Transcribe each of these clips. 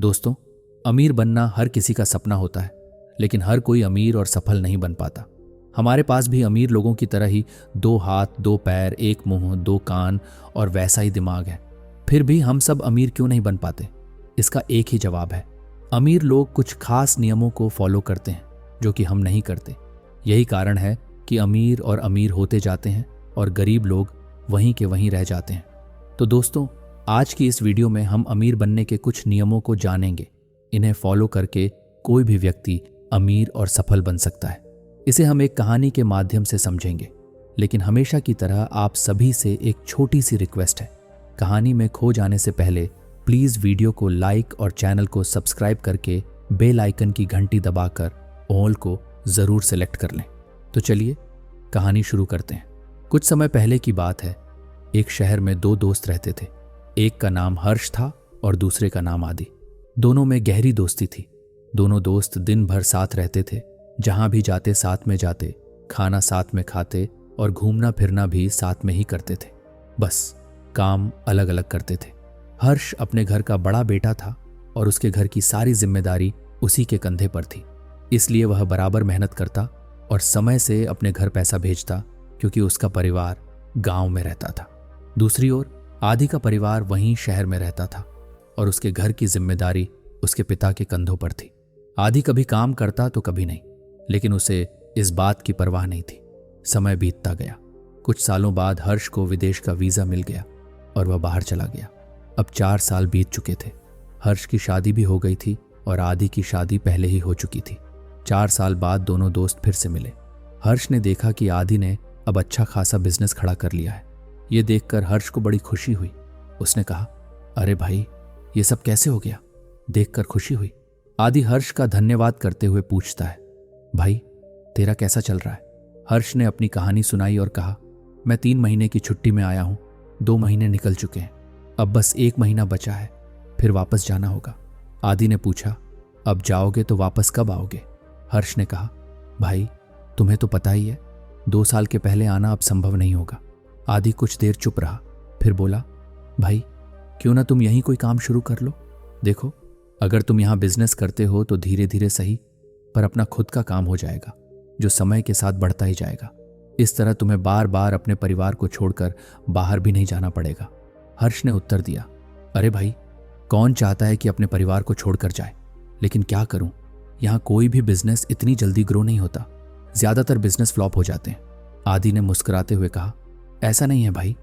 दोस्तों, अमीर बनना हर किसी का सपना होता है, लेकिन हर कोई अमीर और सफल नहीं बन पाता। हमारे पास भी अमीर लोगों की तरह ही 2 हाथ, 2 पैर, 1 मुंह, 2 कान और वैसा ही दिमाग है। फिर भी हम सब अमीर क्यों नहीं बन पाते? इसका एक ही जवाब है, अमीर लोग कुछ खास नियमों को फॉलो करते हैं जो कि हम नहीं करते। यही कारण है कि अमीर और अमीर होते जाते हैं और गरीब लोग वहीं के वहीं रह जाते हैं। तो दोस्तों, आज की इस वीडियो में हम अमीर बनने के कुछ नियमों को जानेंगे। इन्हें फॉलो करके कोई भी व्यक्ति अमीर और सफल बन सकता है। इसे हम एक कहानी के माध्यम से समझेंगे, लेकिन हमेशा की तरह आप सभी से एक छोटी सी रिक्वेस्ट है। कहानी में खो जाने से पहले प्लीज वीडियो को लाइक और चैनल को सब्सक्राइब करके बेल आइकन की घंटी दबाकर ऑल को जरूर सेलेक्ट कर लें। तो चलिए कहानी शुरू करते हैं। कुछ समय पहले की बात है। एक शहर में 2 दोस्त रहते थे। एक का नाम हर्ष था और दूसरे का नाम आदि। दोनों में गहरी दोस्ती थी। दोनों दोस्त दिन भर साथ रहते थे। जहां भी जाते साथ में जाते, खाना साथ में खाते और घूमना फिरना भी साथ में ही करते थे। बस काम अलग अलग करते थे। हर्ष अपने घर का बड़ा बेटा था और उसके घर की सारी जिम्मेदारी उसी के कंधे पर थी। इसलिए वह बराबर मेहनत करता और समय से अपने घर पैसा भेजता, क्योंकि उसका परिवार गांव में रहता था। दूसरी ओर आदि का परिवार वहीं शहर में रहता था और उसके घर की जिम्मेदारी उसके पिता के कंधों पर थी। आदि कभी काम करता तो कभी नहीं, लेकिन उसे इस बात की परवाह नहीं थी। समय बीतता गया। कुछ सालों बाद हर्ष को विदेश का वीजा मिल गया और वह बाहर चला गया। अब 4 साल बीत चुके थे। हर्ष की शादी भी हो गई थी और आदि की शादी पहले ही हो चुकी थी। 4 साल बाद दोनों दोस्त फिर से मिले। हर्ष ने देखा कि आदि ने अब अच्छा खासा बिजनेस खड़ा कर लिया है। ये देखकर हर्ष को बड़ी खुशी हुई। उसने कहा, अरे भाई, ये सब कैसे हो गया? देखकर खुशी हुई। आदि हर्ष का धन्यवाद करते हुए पूछता है, भाई तेरा कैसा चल रहा है? हर्ष ने अपनी कहानी सुनाई और कहा, मैं 3 महीने की छुट्टी में आया हूं। 2 महीने निकल चुके हैं। अब बस 1 महीना बचा है, फिर वापस जाना होगा। आदि ने पूछा, अब जाओगे तो वापस कब आओगे? हर्ष ने कहा, भाई तुम्हें तो पता ही है, 2 साल के पहले आना अब संभव नहीं होगा। आदि कुछ देर चुप रहा, फिर बोला, भाई क्यों ना तुम यहीं कोई काम शुरू कर लो। देखो, अगर तुम यहां बिजनेस करते हो तो धीरे धीरे सही, पर अपना खुद का काम हो जाएगा जो समय के साथ बढ़ता ही जाएगा। इस तरह तुम्हें बार बार अपने परिवार को छोड़कर बाहर भी नहीं जाना पड़ेगा। हर्ष ने उत्तर दिया, अरे भाई, कौन चाहता है कि अपने परिवार को छोड़कर जाए, लेकिन क्या करूं, यहां कोई भी बिजनेस इतनी जल्दी ग्रो नहीं होता। ज्यादातर बिजनेस फ्लॉप हो जाते हैं। आदि ने मुस्कुराते हुए कहा, ऐसा नहीं है भाई,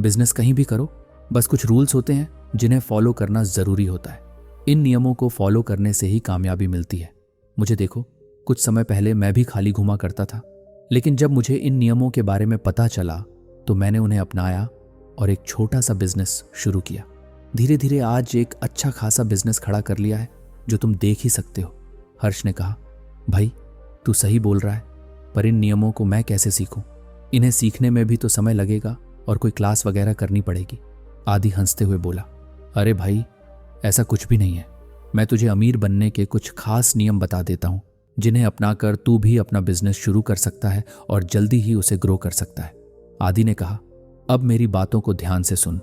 बिजनेस कहीं भी करो, बस कुछ रूल्स होते हैं जिन्हें फॉलो करना जरूरी होता है। इन नियमों को फॉलो करने से ही कामयाबी मिलती है। मुझे देखो, कुछ समय पहले मैं भी खाली घूमा करता था, लेकिन जब मुझे इन नियमों के बारे में पता चला तो मैंने उन्हें अपनाया और एक छोटा सा बिजनेस शुरू किया। धीरे धीरे आज एक अच्छा खासा बिजनेस खड़ा कर लिया है जो तुम देख ही सकते हो। हर्ष ने कहा, भाई तू सही बोल रहा है, पर इन नियमों को मैं कैसे सीखूं? इन्हें सीखने में भी तो समय लगेगा और कोई क्लास वगैरह करनी पड़ेगी। आदि हंसते हुए बोला, अरे भाई, ऐसा कुछ भी नहीं है। मैं तुझे अमीर बनने के कुछ खास नियम बता देता हूं, जिन्हें अपनाकर तू भी अपना बिजनेस शुरू कर सकता है और जल्दी ही उसे ग्रो कर सकता है। आदि ने कहा, अब मेरी बातों को ध्यान से सुन।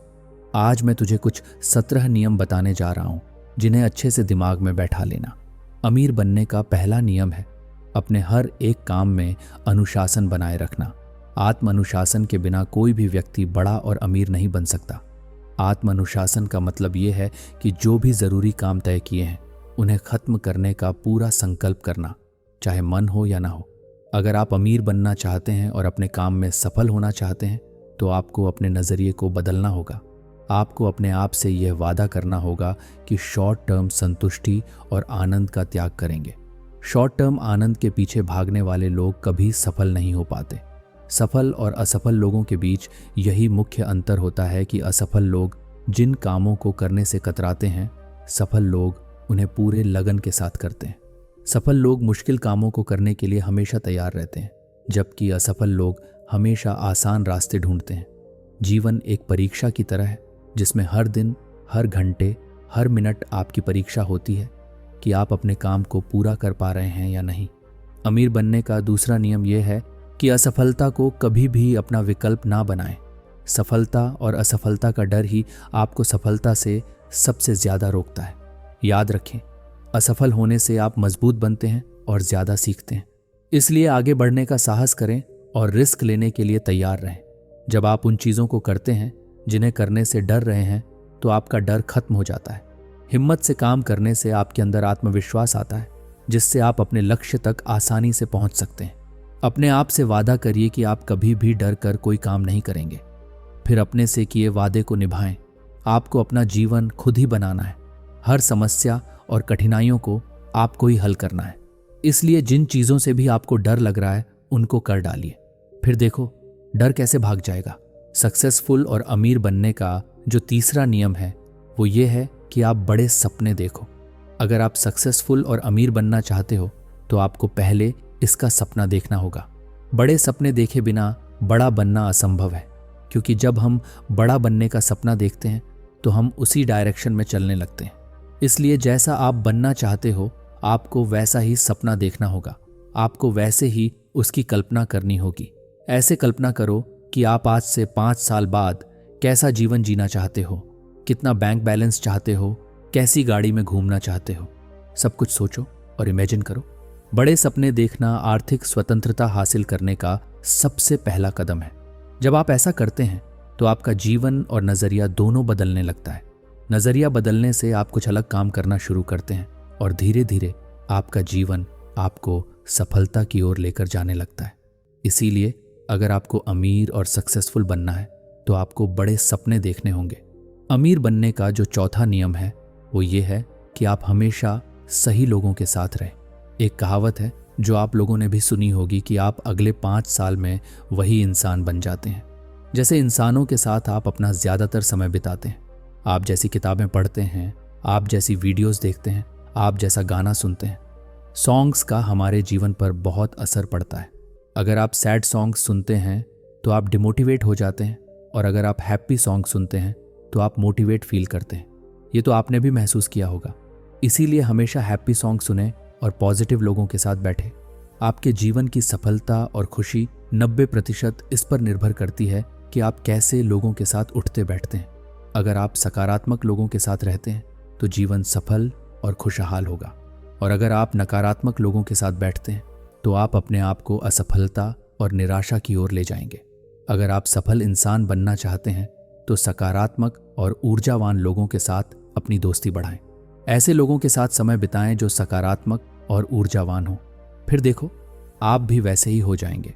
आज मैं तुझे कुछ 17 नियम बताने जा रहा हूं, जिन्हें अच्छे से दिमाग में बैठा लेना। अमीर बनने का पहला नियम है अपने हर एक काम में अनुशासन बनाए रखना। आत्म अनुशासन के बिना कोई भी व्यक्ति बड़ा और अमीर नहीं बन सकता। आत्म अनुशासन का मतलब यह है कि जो भी जरूरी काम तय किए हैं उन्हें खत्म करने का पूरा संकल्प करना, चाहे मन हो या ना हो। अगर आप अमीर बनना चाहते हैं और अपने काम में सफल होना चाहते हैं तो आपको अपने नजरिए को बदलना होगा। आपको अपने आप से यह वादा करना होगा कि शॉर्ट टर्म संतुष्टि और आनंद का त्याग करेंगे। शॉर्ट टर्म आनंद के पीछे भागने वाले लोग कभी सफल नहीं हो पाते। सफल और असफल लोगों के बीच यही मुख्य अंतर होता है कि असफल लोग जिन कामों को करने से कतराते हैं, सफल लोग उन्हें पूरे लगन के साथ करते हैं। सफल लोग मुश्किल कामों को करने के लिए हमेशा तैयार रहते हैं, जबकि असफल लोग हमेशा आसान रास्ते ढूंढते हैं। जीवन एक परीक्षा की तरह है, जिसमें हर दिन, हर घंटे, हर मिनट आपकी परीक्षा होती है कि आप अपने काम को पूरा कर पा रहे हैं या नहीं। अमीर बनने का दूसरा नियम यह है कि असफलता को कभी भी अपना विकल्प ना बनाएं। सफलता और असफलता का डर ही आपको सफलता से सबसे ज्यादा रोकता है। याद रखें, असफल होने से आप मजबूत बनते हैं और ज्यादा सीखते हैं। इसलिए आगे बढ़ने का साहस करें और रिस्क लेने के लिए तैयार रहें। जब आप उन चीजों को करते हैं जिन्हें करने से डर रहे हैं तो आपका डर खत्म हो जाता है। हिम्मत से काम करने से आपके अंदर आत्मविश्वास आता है, जिससे आप अपने लक्ष्य तक आसानी से पहुंच सकते हैं। अपने आप से वादा करिए कि आप कभी भी डर कर कोई काम नहीं करेंगे। फिर अपने से किए वादे को निभाएं। आपको अपना जीवन खुद ही बनाना है। हर समस्या और कठिनाइयों को आपको ही हल करना है। इसलिए जिन चीजों से भी आपको डर लग रहा है उनको कर डालिए। फिर देखो डर कैसे भाग जाएगा। सक्सेसफुल और अमीर बनने का जो तीसरा नियम है वो ये है कि आप बड़े सपने देखो। अगर आप सक्सेसफुल और अमीर बनना चाहते हो तो आपको पहले इसका सपना देखना होगा। बड़े सपने देखे बिना बड़ा बनना असंभव है, क्योंकि जब हम बड़ा बनने का सपना देखते हैं तो हम उसी डायरेक्शन में चलने लगते हैं। इसलिए जैसा आप बनना चाहते हो आपको वैसा ही सपना देखना होगा। आपको वैसे ही उसकी कल्पना करनी होगी। ऐसे कल्पना करो कि आप आज से 5 साल बाद कैसा जीवन जीना चाहते हो, कितना बैंक बैलेंस चाहते हो, कैसी गाड़ी में घूमना चाहते हो। सब कुछ सोचो और इमेजिन करो। बड़े सपने देखना आर्थिक स्वतंत्रता हासिल करने का सबसे पहला कदम है। जब आप ऐसा करते हैं तो आपका जीवन और नजरिया दोनों बदलने लगता है। नजरिया बदलने से आप कुछ अलग काम करना शुरू करते हैं और धीरे धीरे आपका जीवन आपको सफलता की ओर लेकर जाने लगता है। इसीलिए अगर आपको अमीर और सक्सेसफुल बनना है तो आपको बड़े सपने देखने होंगे। अमीर बनने का जो चौथा नियम है वो ये है कि आप हमेशा सही लोगों के साथ रहें। एक कहावत है जो आप लोगों ने भी सुनी होगी कि आप अगले 5 साल में वही इंसान बन जाते हैं जैसे इंसानों के साथ आप अपना ज्यादातर समय बिताते हैं। आप जैसी किताबें पढ़ते हैं, आप जैसी वीडियोस देखते हैं, आप जैसा गाना सुनते हैं। सॉन्ग्स का हमारे जीवन पर बहुत असर पड़ता है। अगर आप सैड सॉन्ग्स सुनते हैं तो आप डिमोटिवेट हो जाते हैं, और अगर आप हैप्पी सॉन्ग सुनते हैं तो आप मोटिवेट फील करते हैं। ये तो आपने भी महसूस किया होगा। इसीलिए हमेशा हैप्पी सॉन्ग सुने और पॉजिटिव लोगों के साथ बैठे। आपके जीवन की सफलता और खुशी 90% इस पर निर्भर करती है कि आप कैसे लोगों के साथ उठते बैठते हैं। अगर आप सकारात्मक लोगों के साथ रहते हैं तो जीवन सफल और खुशहाल होगा, और अगर आप नकारात्मक लोगों के साथ बैठते हैं तो आप अपने आप को असफलता और निराशा की ओर ले जाएंगे। अगर आप सफल इंसान बनना चाहते हैं तो सकारात्मक और ऊर्जावान लोगों के साथ अपनी दोस्ती बढ़ाएं। ऐसे लोगों के साथ समय बिताएं जो सकारात्मक और ऊर्जावान हो। फिर देखो आप भी वैसे ही हो जाएंगे।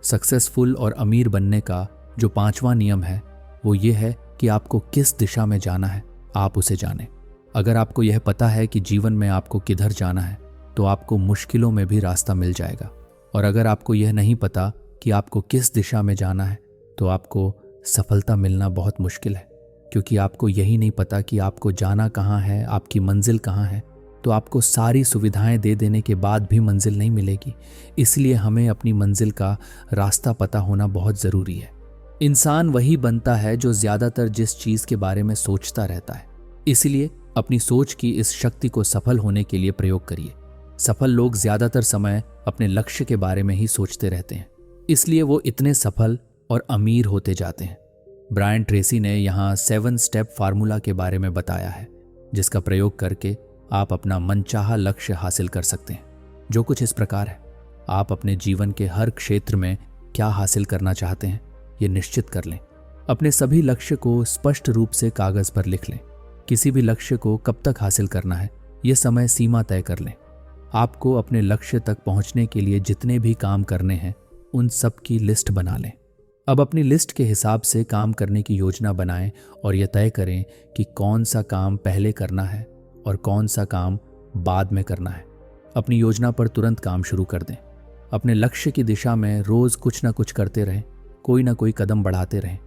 सक्सेसफुल और अमीर बनने का जो 5वां नियम है वो ये है कि आपको किस दिशा में जाना है आप उसे जानें। अगर आपको यह पता है कि जीवन में आपको किधर जाना है तो आपको मुश्किलों में भी रास्ता मिल जाएगा, और अगर आपको यह नहीं पता कि आपको किस दिशा में जाना है तो आपको सफलता मिलना बहुत मुश्किल है, क्योंकि आपको यही नहीं पता कि आपको जाना कहाँ है, आपकी मंजिल कहाँ है। तो आपको सारी सुविधाएं दे देने के बाद भी मंजिल नहीं मिलेगी। इसलिए हमें अपनी मंजिल का रास्ता पता होना बहुत ज़रूरी है। इंसान वही बनता है जो ज़्यादातर जिस चीज़ के बारे में सोचता रहता है। इसलिए अपनी सोच की इस शक्ति को सफल होने के लिए प्रयोग करिए। सफल लोग ज़्यादातर समय अपने लक्ष्य के बारे में ही सोचते रहते हैं, इसलिए वो इतने सफल और अमीर होते जाते हैं। ब्रायन ट्रेसी ने यहाँ 7 स्टेप फार्मूला के बारे में बताया है, जिसका प्रयोग करके आप अपना मनचाहा लक्ष्य हासिल कर सकते हैं। जो कुछ इस प्रकार है, आप अपने जीवन के हर क्षेत्र में क्या हासिल करना चाहते हैं ये निश्चित कर लें। अपने सभी लक्ष्य को स्पष्ट रूप से कागज पर लिख लें। किसी भी लक्ष्य को कब तक हासिल करना है ये समय सीमा तय कर लें। आपको अपने लक्ष्य तक पहुंचने के लिए जितने भी काम करने हैं उन सब की लिस्ट बना लें। अब अपनी लिस्ट के हिसाब से काम करने की योजना बनाएं और यह तय करें कि कौन सा काम पहले करना है और कौन सा काम बाद में करना है। अपनी योजना पर तुरंत काम शुरू कर दें। अपने लक्ष्य की दिशा में रोज कुछ ना कुछ करते रहें, कोई ना कोई कदम बढ़ाते रहें।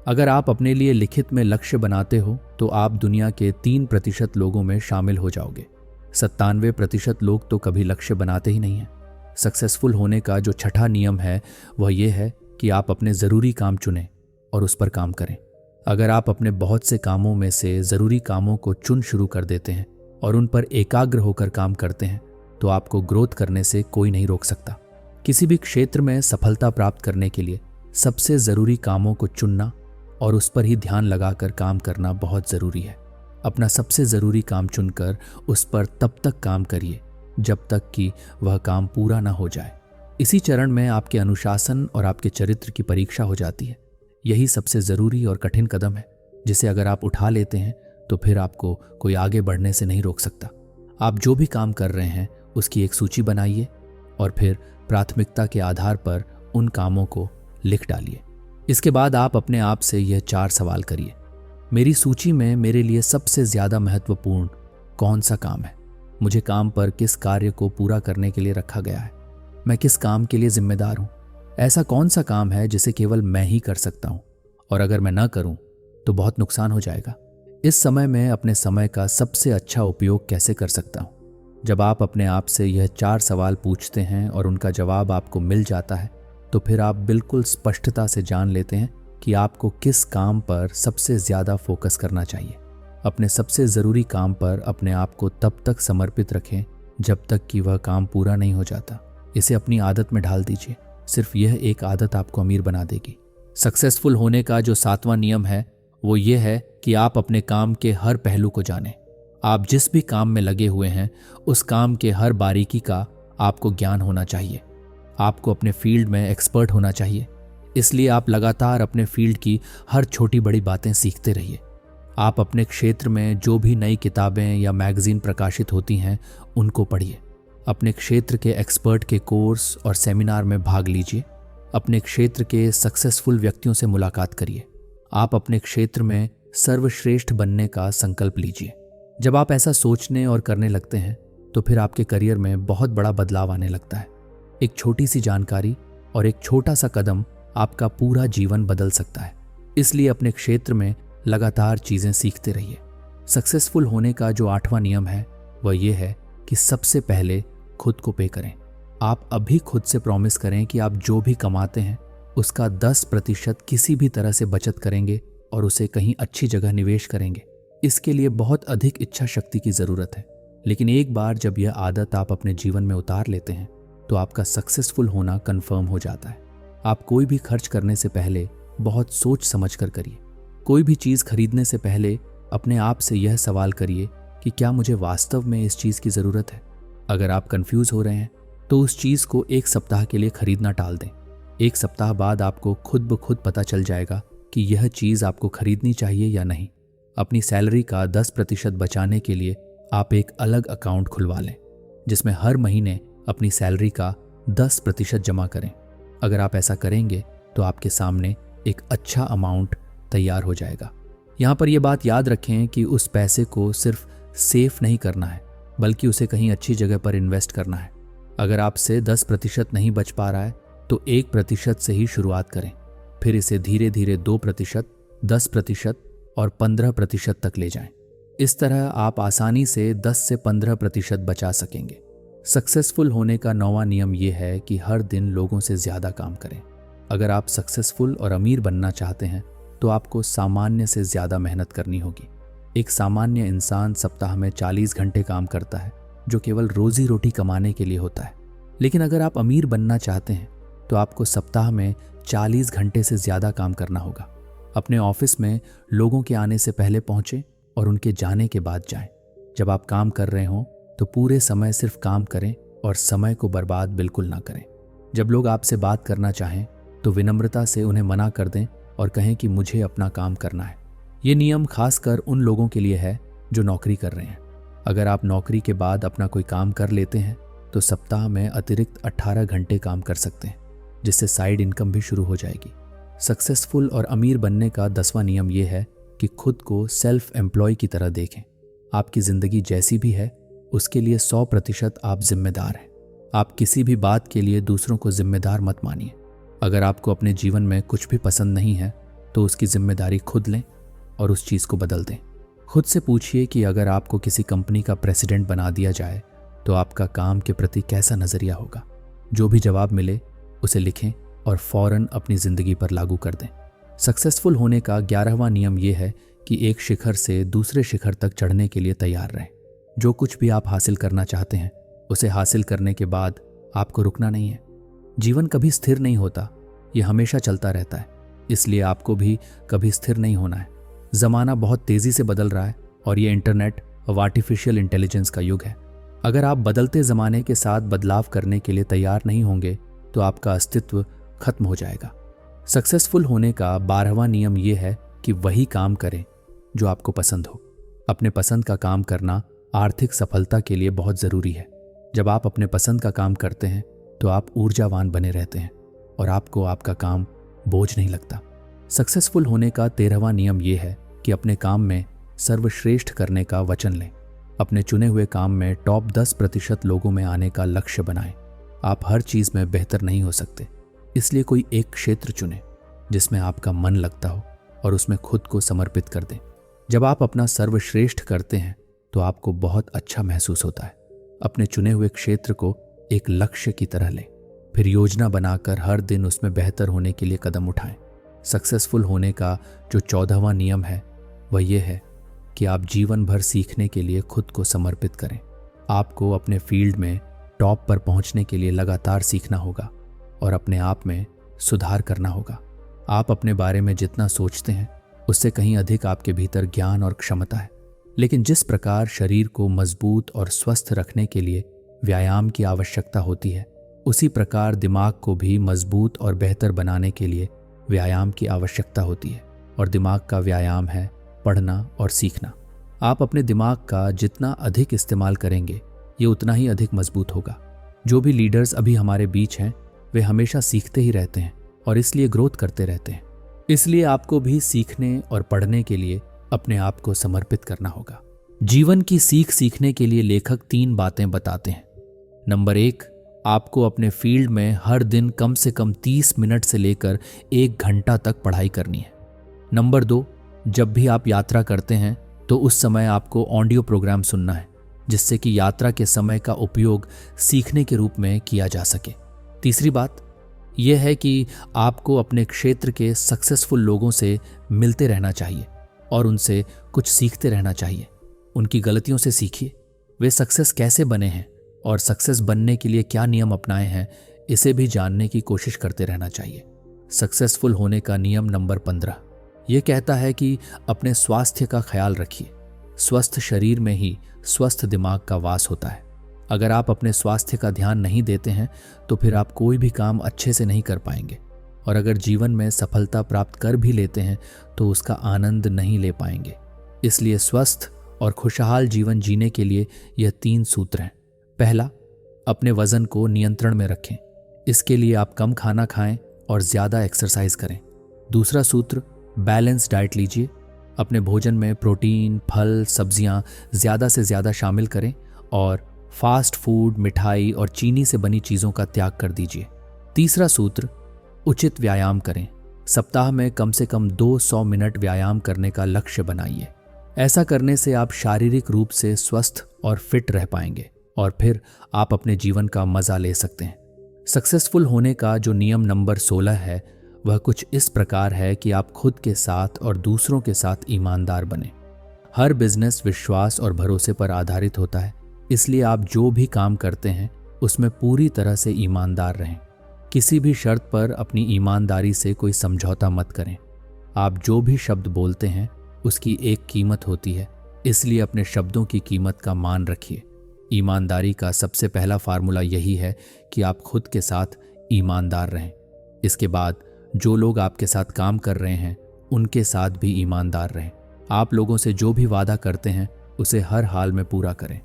अगर आप अपने लिए लिखित में लक्ष्य बनाते हो तो आप दुनिया के 3% लोगों में शामिल हो जाओगे। 97% लोग तो कभी लक्ष्य बनाते ही नहीं हैं। सक्सेसफुल होने का जो 6ठा नियम है वह यह है कि आप अपने ज़रूरी काम चुनें और उस पर काम करें। अगर आप अपने बहुत से कामों में से ज़रूरी कामों को चुन शुरू कर देते हैं और उन पर एकाग्र होकर काम करते हैं तो आपको ग्रोथ करने से कोई नहीं रोक सकता। किसी भी क्षेत्र में सफलता प्राप्त करने के लिए सबसे ज़रूरी कामों को चुनना और उस पर ही ध्यान लगाकर काम करना बहुत ज़रूरी है। अपना सबसे ज़रूरी काम चुनकर उस पर तब तक काम करिए जब तक कि वह काम पूरा ना हो जाए। इसी चरण में आपके अनुशासन और आपके चरित्र की परीक्षा हो जाती है। यही सबसे ज़रूरी और कठिन कदम है जिसे अगर आप उठा लेते हैं तो फिर आपको कोई आगे बढ़ने से नहीं रोक सकता। आप जो भी काम कर रहे हैं उसकी एक सूची बनाइए और फिर प्राथमिकता के आधार पर उन कामों को लिख डालिए। इसके बाद आप अपने आप से यह 4 सवाल करिए। मेरी सूची में मेरे लिए सबसे ज़्यादा महत्वपूर्ण कौन सा काम है? मुझे काम पर किस कार्य को पूरा करने के लिए रखा गया है? मैं किस काम के लिए जिम्मेदार हूँ? ऐसा कौन सा काम है जिसे केवल मैं ही कर सकता हूँ और अगर मैं ना करूँ तो बहुत नुकसान हो जाएगा? इस समय में अपने समय का सबसे अच्छा उपयोग कैसे कर सकता हूँ? जब आप अपने आप से यह 4 सवाल पूछते हैं और उनका जवाब आपको मिल जाता है तो फिर आप बिल्कुल स्पष्टता से जान लेते हैं कि आपको किस काम पर सबसे ज़्यादा फोकस करना चाहिए। अपने सबसे ज़रूरी काम पर अपने आप को तब तक समर्पित रखें जब तक कि वह काम पूरा नहीं हो जाता। इसे अपनी आदत में ढाल दीजिए। सिर्फ यह एक आदत आपको अमीर बना देगी। सक्सेसफुल होने का जो 7वां नियम है वो ये है कि आप अपने काम के हर पहलू को जानें। आप जिस भी काम में लगे हुए हैं उस काम के हर बारीकी का आपको ज्ञान होना चाहिए। आपको अपने फील्ड में एक्सपर्ट होना चाहिए। इसलिए आप लगातार अपने फील्ड की हर छोटी बड़ी बातें सीखते रहिए। आप अपने क्षेत्र में जो भी नई किताबें या मैगजीन प्रकाशित होती हैं उनको पढ़िए। अपने क्षेत्र के एक्सपर्ट के कोर्स और सेमिनार में भाग लीजिए। अपने क्षेत्र के सक्सेसफुल व्यक्तियों से मुलाकात करिए। आप अपने क्षेत्र में सर्वश्रेष्ठ बनने का संकल्प लीजिए। जब आप ऐसा सोचने और करने लगते हैं तो फिर आपके करियर में बहुत बड़ा बदलाव आने लगता है। एक छोटी सी जानकारी और एक छोटा सा कदम आपका पूरा जीवन बदल सकता है। इसलिए अपने क्षेत्र में लगातार चीज़ें सीखते रहिए। सक्सेसफुल होने का जो 8वां नियम है वह यह है कि सबसे पहले खुद को पे करें। आप अभी खुद से प्रॉमिस करें कि आप जो भी कमाते हैं उसका 10% किसी भी तरह से बचत करेंगे और उसे कहीं अच्छी जगह निवेश करेंगे। इसके लिए बहुत अधिक इच्छा शक्ति की ज़रूरत है, लेकिन एक बार जब यह आदत आप अपने जीवन में उतार लेते हैं तो आपका सक्सेसफुल होना कंफर्म हो जाता है। आप कोई भी खर्च करने से पहले बहुत सोच समझ कर करिए। कोई भी चीज़ खरीदने से पहले अपने आप से यह सवाल करिए कि क्या मुझे वास्तव में इस चीज़ की ज़रूरत है। अगर आप कंफ्यूज हो रहे हैं तो उस चीज़ को 1 सप्ताह के लिए खरीदना टाल दें। 1 सप्ताह बाद आपको खुद ब खुद पता चल जाएगा कि यह चीज़ आपको खरीदनी चाहिए या नहीं। अपनी सैलरी का 10% बचाने के लिए आप एक अलग अकाउंट खुलवा लें जिसमें हर महीने अपनी सैलरी का 10% जमा करें। अगर आप ऐसा करेंगे तो आपके सामने एक अच्छा अमाउंट तैयार हो जाएगा। यहाँ पर यह बात याद रखें कि उस पैसे को सिर्फ सेफ नहीं करना है बल्कि उसे कहीं अच्छी जगह पर इन्वेस्ट करना है। अगर आपसे 10% नहीं बच पा रहा है तो 1% से ही शुरुआत करें। फिर इसे धीरे धीरे 2%, 10% और 15% तक ले जाएं। इस तरह आप आसानी से 10 से 15% बचा सकेंगे। सक्सेसफुल होने का 9वां नियम यह है कि हर दिन लोगों से ज़्यादा काम करें। अगर आप सक्सेसफुल और अमीर बनना चाहते हैं तो आपको सामान्य से ज़्यादा मेहनत करनी होगी। एक सामान्य इंसान सप्ताह में 40 घंटे काम करता है जो केवल रोजी रोटी कमाने के लिए होता है। लेकिन अगर आप अमीर बनना चाहते हैं तो आपको सप्ताह में 40 घंटे से ज़्यादा काम करना होगा। अपने ऑफिस में लोगों के आने से पहले पहुँचें और उनके जाने के बाद जाएं। जब आप काम कर रहे हों तो पूरे समय सिर्फ काम करें और समय को बर्बाद बिल्कुल ना करें। जब लोग आपसे बात करना चाहें तो विनम्रता से उन्हें मना कर दें और कहें कि मुझे अपना काम करना है। ये नियम खासकर उन लोगों के लिए है जो नौकरी कर रहे हैं। अगर आप नौकरी के बाद अपना कोई काम कर लेते हैं तो सप्ताह में अतिरिक्त 18 घंटे काम कर सकते हैं, जिससे साइड इनकम भी शुरू हो जाएगी। सक्सेसफुल और अमीर बनने का 10वां नियम यह है कि खुद को सेल्फ एम्प्लॉय की तरह देखें। आपकी ज़िंदगी जैसी भी है उसके लिए 100% आप जिम्मेदार हैं। आप किसी भी बात के लिए दूसरों को जिम्मेदार मत मानिए। अगर आपको अपने जीवन में कुछ भी पसंद नहीं है तो उसकी जिम्मेदारी खुद लें और उस चीज़ को बदल दें। खुद से पूछिए कि अगर आपको किसी कंपनी का प्रेसिडेंट बना दिया जाए तो आपका काम के प्रति कैसा नज़रिया होगा। जो भी जवाब मिले उसे लिखें और फौरन अपनी ज़िंदगी पर लागू कर दें। सक्सेसफुल होने का 11वां नियम यह है कि एक शिखर से दूसरे शिखर तक चढ़ने के लिए तैयार रहें। जो कुछ भी आप हासिल करना चाहते हैं उसे हासिल करने के बाद आपको रुकना नहीं है। जीवन कभी स्थिर नहीं होता, यह हमेशा चलता रहता है। इसलिए आपको भी कभी स्थिर नहीं होना है। ज़माना बहुत तेज़ी से बदल रहा है और ये इंटरनेट अब आर्टिफिशियल इंटेलिजेंस का युग है। अगर आप बदलते ज़माने के साथ बदलाव करने के लिए तैयार नहीं होंगे तो आपका अस्तित्व खत्म हो जाएगा। सक्सेसफुल होने का 12वां नियम ये है कि वही काम करें जो आपको पसंद हो। अपने पसंद का काम करना आर्थिक सफलता के लिए बहुत ज़रूरी है। जब आप अपने पसंद का काम करते हैं तो आप ऊर्जावान बने रहते हैं और आपको आपका काम बोझ नहीं लगता। सक्सेसफुल होने का 13वां नियम ये है कि अपने काम में सर्वश्रेष्ठ करने का वचन लें। अपने चुने हुए काम में टॉप 10% लोगों में आने का लक्ष्य बनाएं। आप हर चीज़ में बेहतर नहीं हो सकते, इसलिए कोई एक क्षेत्र चुनें जिसमें आपका मन लगता हो और उसमें खुद को समर्पित कर दें। जब आप अपना सर्वश्रेष्ठ करते हैं तो आपको बहुत अच्छा महसूस होता है। अपने चुने हुए क्षेत्र को एक लक्ष्य की तरह लें, फिर योजना बनाकर हर दिन उसमें बेहतर होने के लिए कदम उठाएं। सक्सेसफुल होने का जो 14वां नियम है वह यह है कि आप जीवन भर सीखने के लिए खुद को समर्पित करें। आपको अपने फील्ड में टॉप पर पहुंचने के लिए लगातार सीखना होगा और अपने आप में सुधार करना होगा। आप अपने बारे में जितना सोचते हैं उससे कहीं अधिक आपके भीतर ज्ञान और क्षमता है। लेकिन जिस प्रकार शरीर को मजबूत और स्वस्थ रखने के लिए व्यायाम की आवश्यकता होती है, उसी प्रकार दिमाग को भी मजबूत और बेहतर बनाने के लिए व्यायाम की आवश्यकता होती है। और दिमाग का व्यायाम है पढ़ना और सीखना। आप अपने दिमाग का जितना अधिक इस्तेमाल करेंगे ये उतना ही अधिक मजबूत होगा। जो भी लीडर्स अभी हमारे बीच हैं वे हमेशा सीखते ही रहते हैं और इसलिए ग्रोथ करते रहते हैं। इसलिए आपको भी सीखने और पढ़ने के लिए अपने आप को समर्पित करना होगा। जीवन की सीख सीखने के लिए लेखक 3 बातें बताते हैं। नंबर 1, आपको अपने फील्ड में हर दिन कम से कम 30 मिनट से लेकर 1 घंटा तक पढ़ाई करनी है। नंबर 2, जब भी आप यात्रा करते हैं तो उस समय आपको ऑडियो प्रोग्राम सुनना है जिससे कि यात्रा के समय का उपयोग सीखने के रूप में किया जा सके। तीसरी बात यह है कि आपको अपने क्षेत्र के सक्सेसफुल लोगों से मिलते रहना चाहिए और उनसे कुछ सीखते रहना चाहिए। उनकी गलतियों से सीखिए, वे सक्सेस कैसे बने हैं और सक्सेस बनने के लिए क्या नियम अपनाए हैं, इसे भी जानने की कोशिश करते रहना चाहिए। सक्सेसफुल होने का नियम नंबर 15 ये कहता है कि अपने स्वास्थ्य का ख्याल रखिए। स्वस्थ शरीर में ही स्वस्थ दिमाग का वास होता है। अगर आप अपने स्वास्थ्य का ध्यान नहीं देते हैं तो फिर आप कोई भी काम अच्छे से नहीं कर पाएंगे और अगर जीवन में सफलता प्राप्त कर भी लेते हैं तो उसका आनंद नहीं ले पाएंगे। इसलिए स्वस्थ और खुशहाल जीवन जीने के लिए यह 3 सूत्र हैं। पहला, अपने वजन को नियंत्रण में रखें। इसके लिए आप कम खाना खाएं और ज़्यादा एक्सरसाइज करें। दूसरा सूत्र, बैलेंस डाइट लीजिए। अपने भोजन में प्रोटीन, फल, सब्जियां ज़्यादा से ज़्यादा शामिल करें और फास्ट फूड, मिठाई और चीनी से बनी चीज़ों का त्याग कर दीजिए। तीसरा सूत्र, उचित व्यायाम करें। सप्ताह में कम से कम 200 मिनट व्यायाम करने का लक्ष्य बनाइए। ऐसा करने से आप शारीरिक रूप से स्वस्थ और फिट रह पाएंगे और फिर आप अपने जीवन का मजा ले सकते हैं। सक्सेसफुल होने का जो नियम नंबर 16 है वह कुछ इस प्रकार है कि आप खुद के साथ और दूसरों के साथ ईमानदार बने। हर बिजनेस विश्वास और भरोसे पर आधारित होता है, इसलिए आप जो भी काम करते हैं उसमें पूरी तरह से ईमानदार रहें। किसी भी शर्त पर अपनी ईमानदारी से कोई समझौता मत करें। आप जो भी शब्द बोलते हैं उसकी एक कीमत होती है, इसलिए अपने शब्दों की कीमत का मान रखिए। ईमानदारी का सबसे पहला फार्मूला यही है कि आप खुद के साथ ईमानदार रहें। इसके बाद जो लोग आपके साथ काम कर रहे हैं उनके साथ भी ईमानदार रहें। आप लोगों से जो भी वादा करते हैं उसे हर हाल में पूरा करें।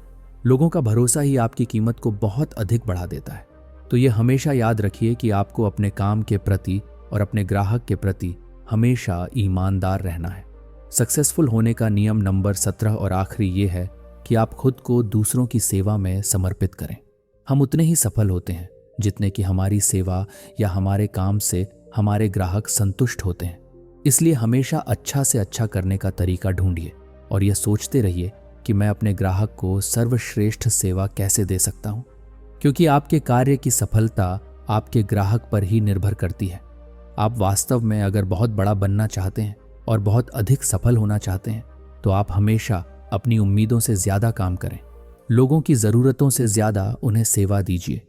लोगों का भरोसा ही आपकी कीमत को बहुत अधिक बढ़ा देता है। तो ये हमेशा याद रखिए कि आपको अपने काम के प्रति और अपने ग्राहक के प्रति हमेशा ईमानदार रहना है। सक्सेसफुल होने का नियम नंबर 17 और आखिरी ये है कि आप खुद को दूसरों की सेवा में समर्पित करें। हम उतने ही सफल होते हैं जितने कि हमारी सेवा या हमारे काम से हमारे ग्राहक संतुष्ट होते हैं। इसलिए हमेशा अच्छा से अच्छा करने का तरीका ढूंढिए और यह सोचते रहिए कि मैं अपने ग्राहक को सर्वश्रेष्ठ सेवा कैसे दे सकता हूं, क्योंकि आपके कार्य की सफलता आपके ग्राहक पर ही निर्भर करती है। आप वास्तव में अगर बहुत बड़ा बनना चाहते हैं और बहुत अधिक सफल होना चाहते हैं तो आप हमेशा अपनी उम्मीदों से ज्यादा काम करें। लोगों की जरूरतों से ज्यादा उन्हें सेवा दीजिए।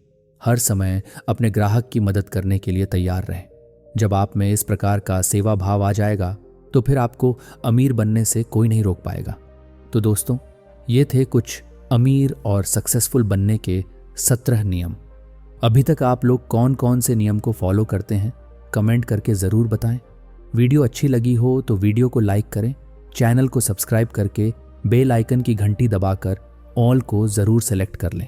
हर समय अपने ग्राहक की मदद करने के लिए तैयार रहें। जब आप में इस प्रकार का सेवा भाव आ जाएगा तो फिर आपको अमीर बनने से कोई नहीं रोक पाएगा। तो दोस्तों, ये थे कुछ अमीर और सक्सेसफुल बनने के 17 नियम। अभी तक आप लोग कौन कौन से नियम को फॉलो करते हैं, कमेंट करके ज़रूर बताएं। वीडियो अच्छी लगी हो तो वीडियो को लाइक करें, चैनल को सब्सक्राइब करके बेल आइकन की घंटी दबाकर ऑल को ज़रूर सेलेक्ट कर लें।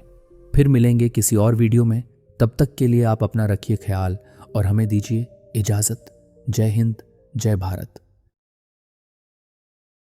फिर मिलेंगे किसी और वीडियो में। तब तक के लिए आप अपना रखिए ख्याल और हमें दीजिए इजाज़त। जय हिंद, जय भारत।